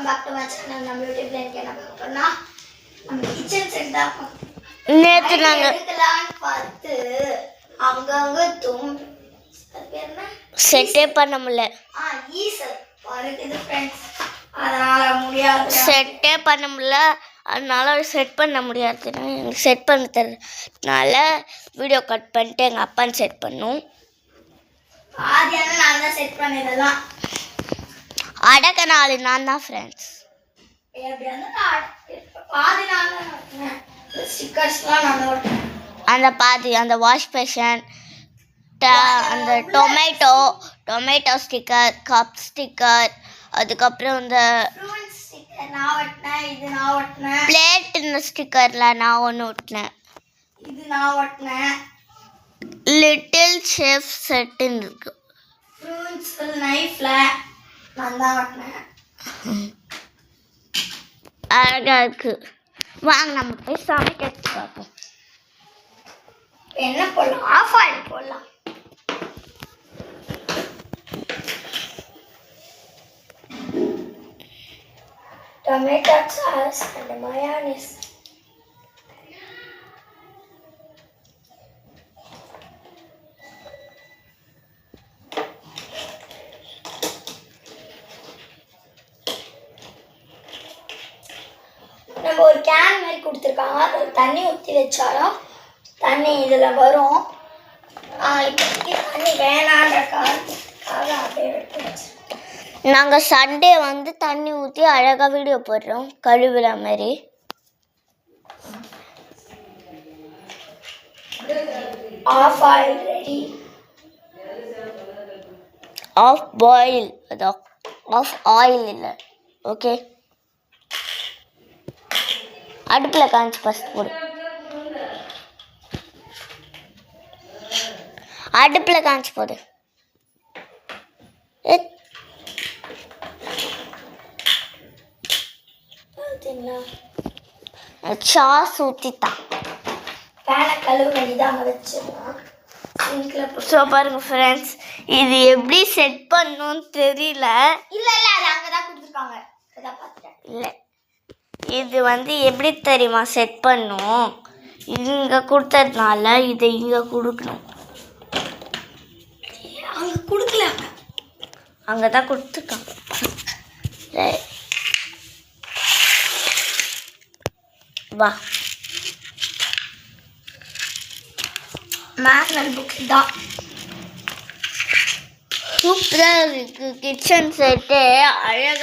Welcome back to my channel. நம்ம யூடியூப்ல என்ன பார்க்கறோம்னா நம்ம கிச்சன் செட் தான். நேத்து நாங்க எடுக்கலாம்னு பார்த்து அங்கங்க என்ன செட்டே பண்ண முடியல. ஈசர் வருது फ्रेंड्स. அதனால முடியாது. செட்டே பண்ண முடியல. அதனால செட் பண்ண முடியாது. எனக்கு செட் பண்ண தெரியல. வீடியோ கட் பண்ணிட்டு எங்கள் அப்பான்னு செட் பண்ணும். ஆதியான நான் தான் செட் பண்ணதெல்லாம். அடக்க நாலு நான் தான் ஃப்ரெண்ட்ஸ். அந்த பாதி அந்த வாஷ் பேஷன், அந்த டொமேட்டோ ஸ்டிக்கர், கப் ஸ்டிக்கர், அதுக்கப்புறம் இந்த பிளேட் இந்த ஸ்டிக்கர்ல நான் ஒன்று ஒட்டினேன். லிட்டில் ஷெஃப் செட்டுன்னு இருக்கு. அழகா இருக்கு. வாங்க நம்ம போய் சமைக்க பார்ப்போம். என்ன போடலாம்? ஆஃப் ஆயில் போடலாம். Tomato sauce and mayonnaise. நம்ம ஒரு கேன் மாதிரி கொடுத்துருக்காங்க. அதில் தண்ணி ஊற்றி வச்சாலும் தண்ணி இதில் வரும். இப்போதைக்கு தண்ணி வேணான்ற காரணத்துக்காக அப்படியே எடுத்து வச்சு நாங்கள் சண்டே வந்து தண்ணி ஊற்றி அழகாக வீடியோ போடுறோம் கழுவுற மாதிரி. Half boil ready. Half boil, அது ஆஃப் ஆயில் இல்லை. ஓகே, அடுப்பில் காஞ்சி ஃபஸ்ட் போடு. அடுப்பில் காஞ்சி போடு. சாஸ் ஊற்றித்தான் பேனை கழுவு வேண்டிதான் வச்சிடலாம். ஸோ பாருங்க ஃப்ரெண்ட்ஸ், இது எப்படி செட் பண்ணணும்னு தெரியல. இல்லை அது அங்கே தான் கொடுத்துருக்காங்க. இல்லை, இது வந்து எப்படி தெரியுமா செட் பண்ணும்? இங்கே கொடுத்ததுனால இதை இங்கே கொடுக்கணும். அங்கே கொடுக்கல, அங்கே தான் கொடுத்துருக்காங்க. வா, மேனுவல் புக் தான். சூப்பராக இருக்குது கிச்சன் செட்டு. அழகாக